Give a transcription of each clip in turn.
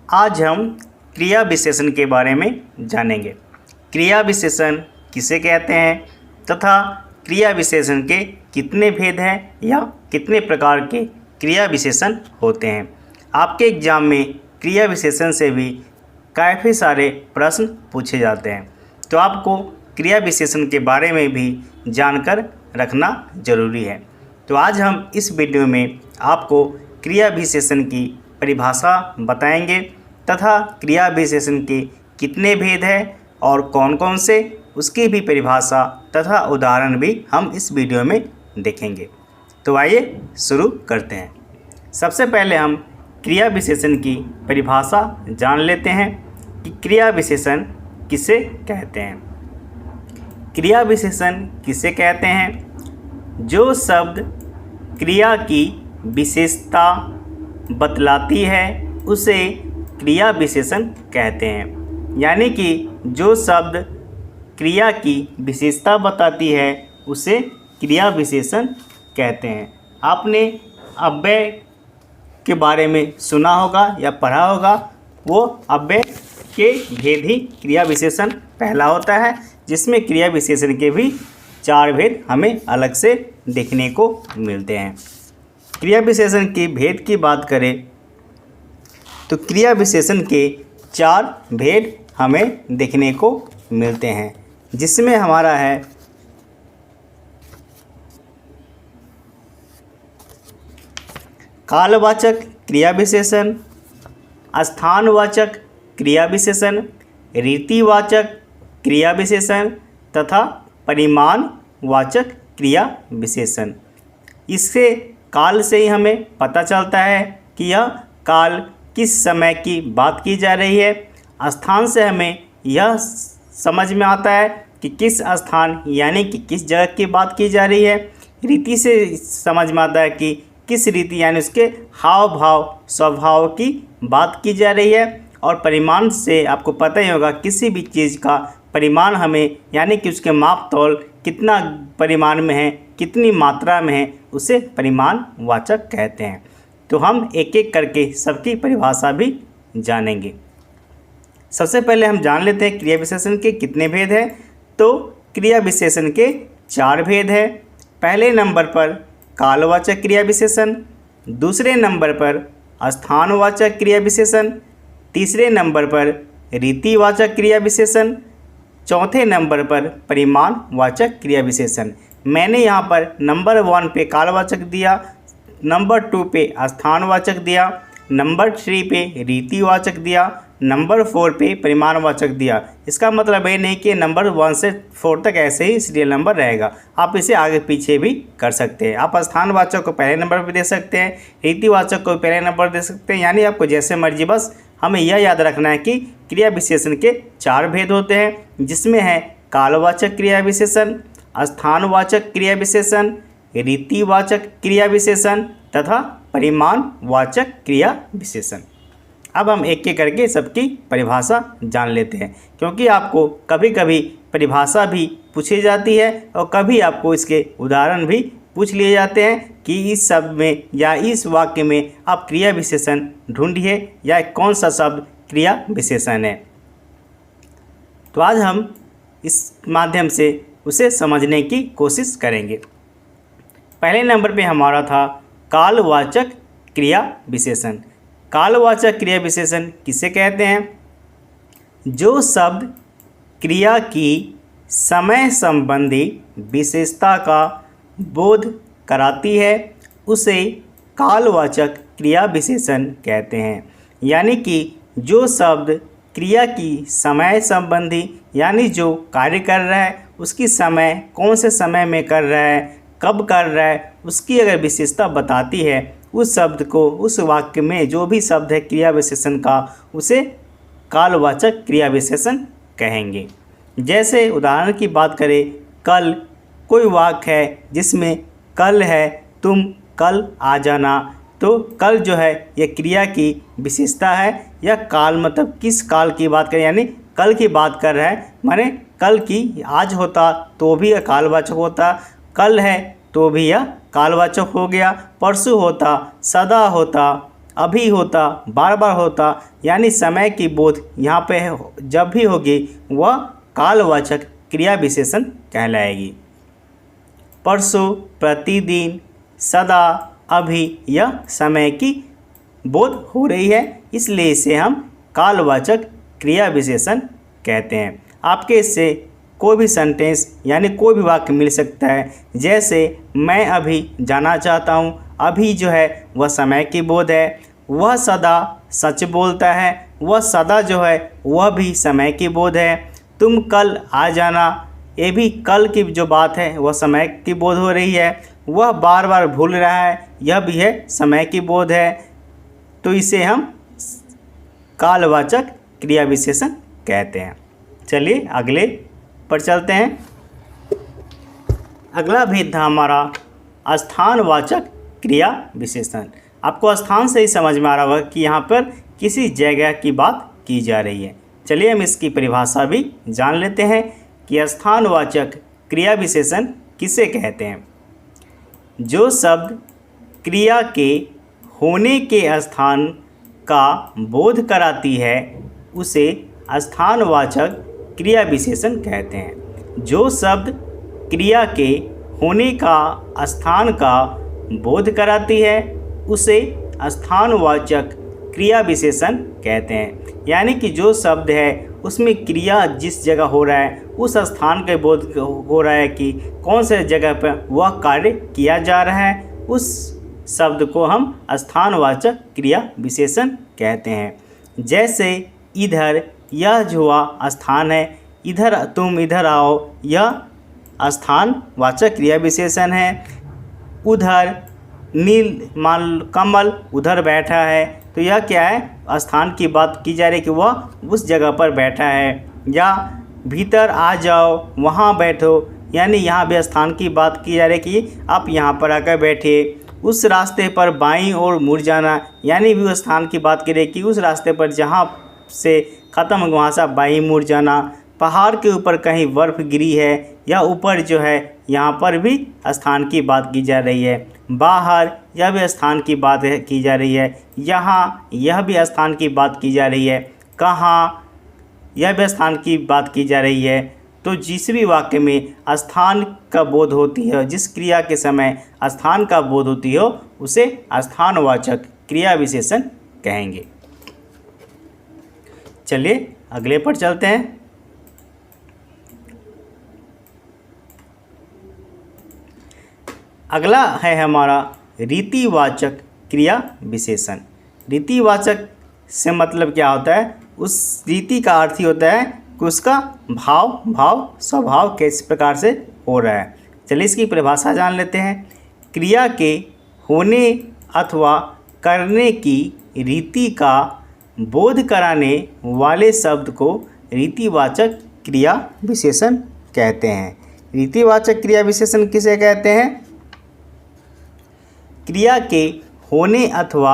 आज हम क्रिया विशेषण के बारे में जानेंगे। क्रिया विशेषण किसे कहते हैं तथा क्रिया विशेषण के कितने भेद हैं या कितने प्रकार के क्रिया विशेषण होते हैं। आपके एग्जाम में क्रिया विशेषण से भी काफ़ी सारे प्रश्न पूछे जाते हैं, तो आपको क्रिया विशेषण के बारे में भी जानकर रखना ज़रूरी है। तो आज हम इस वीडियो में आपको क्रिया विशेषण की परिभाषा बताएंगे तथा क्रिया विशेषण के कितने भेद हैं और कौन कौन से, उसकी भी परिभाषा तथा उदाहरण भी हम इस वीडियो में देखेंगे। तो आइए शुरू करते हैं। सबसे पहले हम क्रिया विशेषण की परिभाषा जान लेते हैं कि क्रिया विशेषण किसे कहते हैं। क्रिया विशेषण किसे कहते हैं? जो शब्द क्रिया की विशेषता बतलाती है उसे क्रिया विशेषण कहते हैं। यानी कि जो शब्द क्रिया की विशेषता बताती है उसे क्रिया विशेषण कहते हैं। आपने अव्यय के बारे में सुना होगा या पढ़ा होगा। वो अव्यय के भेद ही क्रिया विशेषण पहला होता है, जिसमें क्रिया विशेषण के भी 4 भेद हमें अलग से देखने को मिलते हैं। क्रिया विशेषण के भेद की बात करें तो क्रिया विशेषण के 4 भेद हमें देखने को मिलते हैं, जिसमें हमारा है कालवाचक क्रिया विशेषण, स्थानवाचक क्रिया विशेषण, रीतिवाचक क्रिया विशेषण तथा परिमाणवाचक क्रिया विशेषण। इससे काल से ही हमें पता चलता है कि यह काल किस समय की बात की जा रही है। स्थान से हमें यह समझ में आता है कि किस स्थान यानी कि किस जगह की बात की जा रही है। रीति से समझ में आता है कि किस रीति यानी उसके हाव भाव स्वभाव की बात की जा रही है। और परिमाण से आपको पता ही होगा, किसी भी चीज़ का परिमाण हमें यानी कि उसके माप तौल कितना परिमाण में है, कितनी मात्रा में है, उसे परिमाणवाचक कहते हैं। तो हम एक एक करके सबकी परिभाषा भी जानेंगे। सबसे पहले हम जान लेते हैं क्रिया विशेषण के कितने भेद हैं। तो क्रिया विशेषण के 4 भेद हैं। पहले नंबर पर कालवाचक क्रिया विशेषण, दूसरे नंबर पर स्थानवाचक क्रिया विशेषण, तीसरे नंबर पर रीतिवाचक क्रिया विशेषण, चौथे नंबर पर परिमाणवाचक क्रिया विशेषण। मैंने यहाँ पर नंबर 1 पे कालवाचक दिया, नंबर 2 पे स्थानवाचक दिया, नंबर 3 पे रीतिवाचक दिया, नंबर 4 पे परिमाणवाचक दिया। इसका मतलब ये नहीं कि नंबर 1 से 4 तक ऐसे ही सीरियल नंबर रहेगा, आप इसे आगे पीछे भी कर सकते हैं। आप स्थानवाचक को पहले नंबर पर दे सकते हैं, रीतिवाचक को पहले नंबर दे सकते हैं, यानी आपको जैसे मर्जी। बस हमें यह याद रखना है कि क्रिया विशेषण के 4 भेद होते हैं, जिसमें है कालवाचक क्रिया विशेषण, स्थानवाचक क्रिया विशेषण, रीतिवाचक क्रिया विशेषण तथा परिमाणवाचक क्रिया विशेषण। अब हम एक एक करके सबकी परिभाषा जान लेते हैं, क्योंकि आपको कभी कभी परिभाषा भी पूछी जाती है और कभी आपको इसके उदाहरण भी पूछ लिए जाते हैं कि इस शब्द में या इस वाक्य में आप क्रिया विशेषण ढूंढिए या कौन सा शब्द क्रिया विशेषण है। तो आज हम इस माध्यम से उसे समझने की कोशिश करेंगे। पहले नंबर पे हमारा था कालवाचक क्रिया विशेषण। कालवाचक क्रिया विशेषण किसे कहते हैं? जो शब्द क्रिया की समय संबंधी विशेषता का बोध कराती है उसे कालवाचक क्रिया विशेषण कहते हैं। यानी कि जो शब्द क्रिया की समय संबंधी यानी जो कार्य कर रहा है उसकी समय, कौन से समय में कर रहा है, कब कर रहा है, उसकी अगर विशेषता बताती है, उस शब्द को, उस वाक्य में जो भी शब्द है क्रिया विशेषण का, उसे कालवाचक क्रिया विशेषण कहेंगे। जैसे उदाहरण की बात करें, कल, कोई वाक्य है जिसमें कल है, तुम कल आ जाना, तो कल जो है यह क्रिया की विशेषता है। या काल मतलब किस काल की बात करें, यानी कल की बात कर रहा है, माने कल की, आज होता तो भी यह कालवाचक होता, कल है तो भी यह कालवाचक हो गया, परसों होता, सदा होता, अभी होता, बार बार होता, यानी समय की बोध यहाँ पे जब भी होगी वह कालवाचक क्रिया विशेषण कहलाएगी। परसों, प्रतिदिन, सदा, अभी यह समय की बोध हो रही है, इसलिए इसे हम कालवाचक क्रिया विशेषण कहते हैं। आपके इससे कोई भी सेंटेंस यानी कोई भी वाक्य मिल सकता है, जैसे मैं अभी जाना चाहता हूँ, अभी जो है वह समय की बोध है। वह सदा सच बोलता है, वह सदा जो है वह भी समय की बोध है। तुम कल आ जाना, ये भी कल की जो बात है वह समय की बोध हो रही है। वह बार बार भूल रहा है, यह भी है समय की बोध है। तो इसे हम कालवाचक क्रिया विशेषण कहते हैं। चलिए अगले पर चलते हैं। अगला भेद था हमारा स्थानवाचक क्रिया विशेषण। आपको स्थान से ही समझ में आ रहा होगा कि यहाँ पर किसी जगह की बात की जा रही है। चलिए हम इसकी परिभाषा भी जान लेते हैं कि स्थानवाचक क्रिया विशेषण किसे कहते हैं। जो शब्द क्रिया के होने के स्थान का बोध कराती है उसे स्थानवाचक क्रिया विशेषण कहते हैं। जो शब्द क्रिया के होने का स्थान का बोध कराती है उसे स्थानवाचक क्रिया विशेषण कहते हैं। यानी कि जो शब्द है उसमें क्रिया जिस जगह हो रहा है उस स्थान के बोध हो रहा है कि कौन से जगह पर वह कार्य किया जा रहा है, उस शब्द को हम स्थानवाचक क्रिया विशेषण कहते हैं। जैसे इधर, यह जो स्थान है, इधर तुम इधर आओ, यह स्थानवाचक क्रिया विशेषण है। उधर नील कमल उधर बैठा है, तो यह क्या है, स्थान की बात की जा रही है कि वह उस जगह पर बैठा है। या भीतर आ जाओ, वहाँ बैठो, यानी यहाँ भी स्थान की बात की जा रही है कि आप यहाँ पर आकर बैठिए। उस रास्ते पर बाईं ओर मुड़ जाना, यानी भी उस स्थान की बात करें कि उस रास्ते पर जहाँ से ख़त्म हो वहाँ से बाईं मुड़ जाना। पहाड़ के ऊपर कहीं बर्फ़ गिरी है या ऊपर जो है, यहाँ पर भी स्थान की बात की जा रही है। बाहर, यह भी स्थान की बात की जा रही है। यहाँ, यह भी स्थान की बात की जा रही है। कहाँ, यह भी स्थान की बात की जा रही है। तो जिस भी वाक्य में स्थान का बोध होती है, जिस क्रिया के समय स्थान का बोध होती हो, उसे स्थानवाचक क्रिया विशेषण कहेंगे। चलिए अगले पर चलते हैं। अगला है हमारा रीतिवाचक क्रिया विशेषण। रीतिवाचक से मतलब क्या होता है, उस रीति का अर्थ ही होता है कि उसका भाव स्वभाव किस प्रकार से हो रहा है। चलिए इसकी परिभाषा जान लेते हैं। क्रिया के होने अथवा करने की रीति का बोध कराने वाले शब्द को रीतिवाचक क्रिया विशेषण कहते हैं। रीतिवाचक क्रिया विशेषण किसे कहते हैं? क्रिया के होने अथवा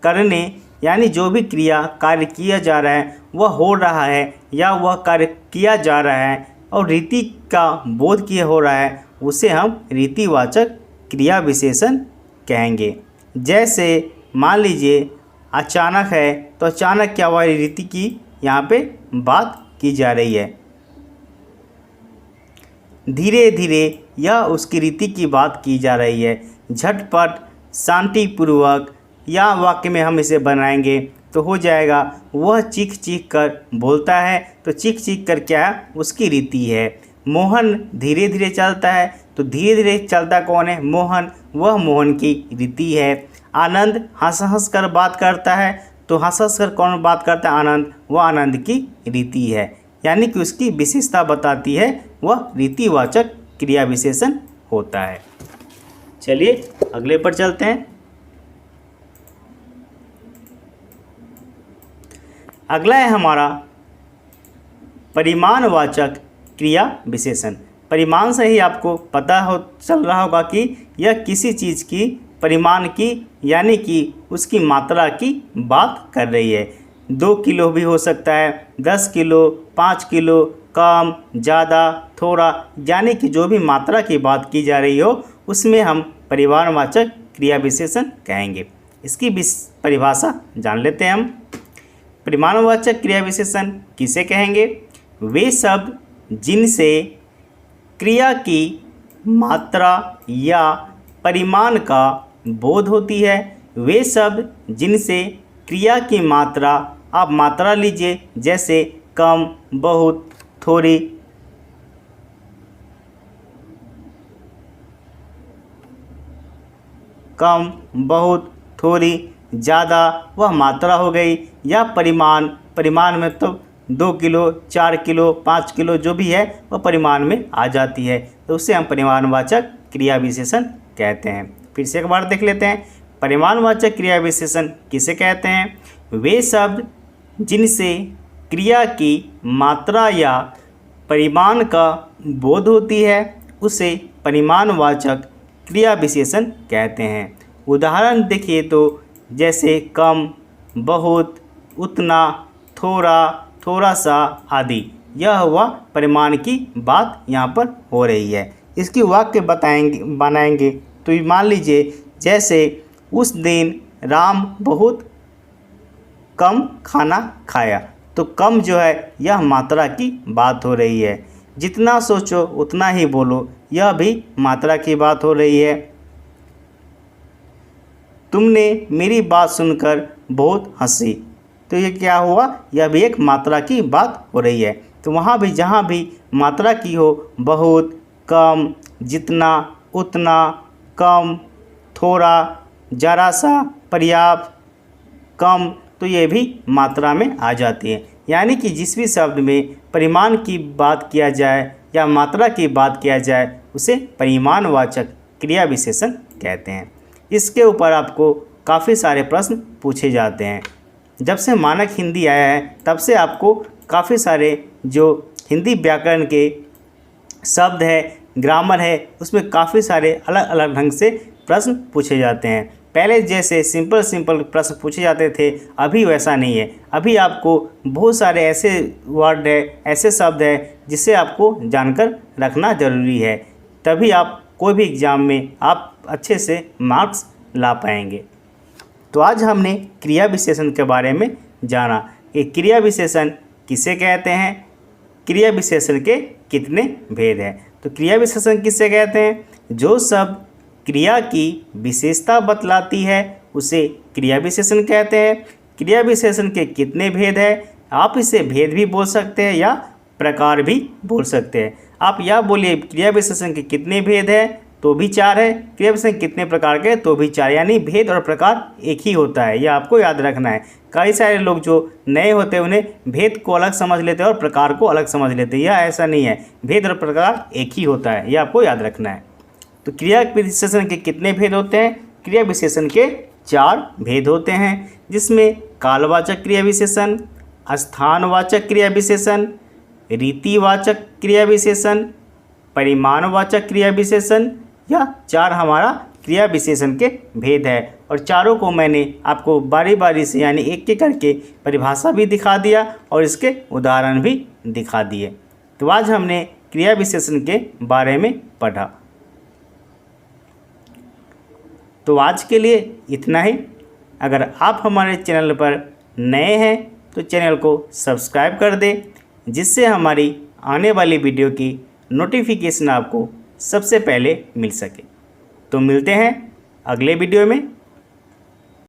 करने, यानी जो भी क्रिया कार्य किया जा रहा है वह हो रहा है या वह कार्य किया जा रहा है और रीति का बोध किया हो रहा है, उसे हम रीतिवाचक क्रिया विशेषण कहेंगे। जैसे मान लीजिए अचानक है, तो अचानक क्या हुआ, रीति की यहाँ पे बात की जा रही है। धीरे धीरे, यह उसकी रीति की बात की जा रही है। झटपट, शांतिपूर्वक, या वाक्य में हम इसे बनाएंगे तो हो जाएगा वह चीख चीख कर बोलता है, तो चीख चीख कर क्या है, उसकी रीति है। मोहन धीरे धीरे चलता है, तो धीरे धीरे चलता कौन है, मोहन, वह मोहन की रीति है। आनंद हंस हंस कर बात करता है, तो हंस हंस कर कौन बात करता है, आनंद, वह आनंद की रीति है। यानी कि उसकी विशेषता बताती है, वह रीतिवाचक क्रिया विशेषण होता है। चलिए अगले पर चलते हैं। अगला है हमारा परिमाणवाचक क्रिया विशेषण। परिमाण से ही आपको पता चल रहा होगा कि यह किसी चीज़ की परिमाण की, यानी कि उसकी मात्रा की बात कर रही है। 2 किलो भी हो सकता है, 10 किलो, 5 किलो, कम, ज़्यादा, थोड़ा, यानी कि जो भी मात्रा की बात की जा रही हो उसमें हम परिमाणवाचक क्रिया विशेषण कहेंगे। इसकी परिभाषा जान लेते हैं हम। परिमाणवाचक क्रिया विशेषण किसे कहेंगे? वे शब्द जिनसे क्रिया की मात्रा या परिमाण का बोध होती है। वे शब्द जिनसे क्रिया की मात्रा, आप मात्रा लीजिए जैसे कम, बहुत, थोड़ी, कम, बहुत, थोड़ी, ज़्यादा, वह मात्रा हो गई। या परिमाण में तो 2 किलो, 4 किलो, 5 किलो जो भी है वह परिमाण में आ जाती है, तो उसे हम परिमाणवाचक क्रिया विशेषण कहते हैं। फिर से एक बार देख लेते हैं, परिमाणवाचक क्रिया विशेषण किसे कहते हैं? वे शब्द जिनसे क्रिया की मात्रा या परिमाण का बोध होती है उसे परिमाणवाचक क्रिया विशेषण कहते हैं। उदाहरण देखिए तो जैसे कम, बहुत, उतना, थोड़ा, थोड़ा सा आदि, यह हुआ परिमाण की बात यहाँ पर हो रही है। इसकी वाक्य बनाएंगे तो मान लीजिए जैसे उस दिन राम बहुत कम खाना खाया, तो कम जो है यह मात्रा की बात हो रही है। जितना सोचो उतना ही बोलो, यह भी मात्रा की बात हो रही है। तुमने मेरी बात सुनकर बहुत हंसी, तो ये क्या हुआ? यह भी एक मात्रा की बात हो रही है। तो वहाँ भी जहाँ भी मात्रा की हो, बहुत, कम, जितना, उतना, कम, थोड़ा, जरा सा, पर्याप्त, कम, तो ये भी मात्रा में आ जाती है। यानी कि जिस भी शब्द में परिमाण की बात किया जाए या मात्रा की बात किया जाए उसे परिमाणवाचक क्रिया विशेषण कहते हैं। इसके ऊपर आपको काफ़ी सारे प्रश्न पूछे जाते हैं। जब से मानक हिंदी आया है तब से आपको काफ़ी सारे जो हिंदी व्याकरण के शब्द है, ग्रामर है, उसमें काफ़ी सारे अलग अलग ढंग से प्रश्न पूछे जाते हैं। पहले जैसे सिंपल प्रश्न पूछे जाते थे, अभी वैसा नहीं है। अभी आपको बहुत सारे ऐसे वर्ड है, ऐसे शब्द है जिसे आपको जानकर रखना ज़रूरी है, तभी आप कोई भी एग्ज़ाम में आप अच्छे से मार्क्स ला पाएंगे। तो आज हमने क्रिया विशेषण के बारे में जाना कि क्रिया विशेषण किसे कहते हैं, क्रिया विशेषण के कितने भेद हैं। तो क्रिया विशेषण किसे कहते हैं? जो शब्द क्रिया की विशेषता बतलाती है उसे क्रिया विशेषण कहते हैं। क्रिया विशेषण के कितने भेद हैं? आप इसे भेद भी बोल सकते हैं या प्रकार भी बोल सकते हैं। आप या बोलिए क्रिया विशेषण के कितने भेद हैं, तो भी 4 है। क्रिया विशेषण कितने प्रकार के, तो भी 4, यानी भेद और प्रकार एक ही होता है, यह आपको याद रखना है। कई सारे लोग जो नए होते हैं उन्हें भेद को अलग समझ लेते हैं और प्रकार को अलग समझ लेते हैं, यह ऐसा नहीं है, भेद और प्रकार एक ही होता है, यह आपको याद रखना है। तो क्रिया विशेषण के कितने भेद होते हैं? क्रिया विशेषण के 4 भेद होते हैं, जिसमें कालवाचक क्रिया विशेषण, स्थानवाचक क्रिया विशेषण, रीतिवाचक क्रिया विशेषण, परिमाणवाचक क्रिया विशेषण, यह 4 हमारा क्रिया विशेषण के भेद है। और चारों को मैंने आपको बारी बारी से यानी एक एक करके परिभाषा भी दिखा दिया और इसके उदाहरण भी दिखा दिए। तो आज हमने क्रिया विशेषण के बारे में पढ़ा। तो आज के लिए इतना ही। अगर आप हमारे चैनल पर नए हैं तो चैनल को सब्सक्राइब कर दें, जिससे हमारी आने वाली वीडियो की नोटिफिकेशन आपको सबसे पहले मिल सके। तो मिलते हैं अगले वीडियो में।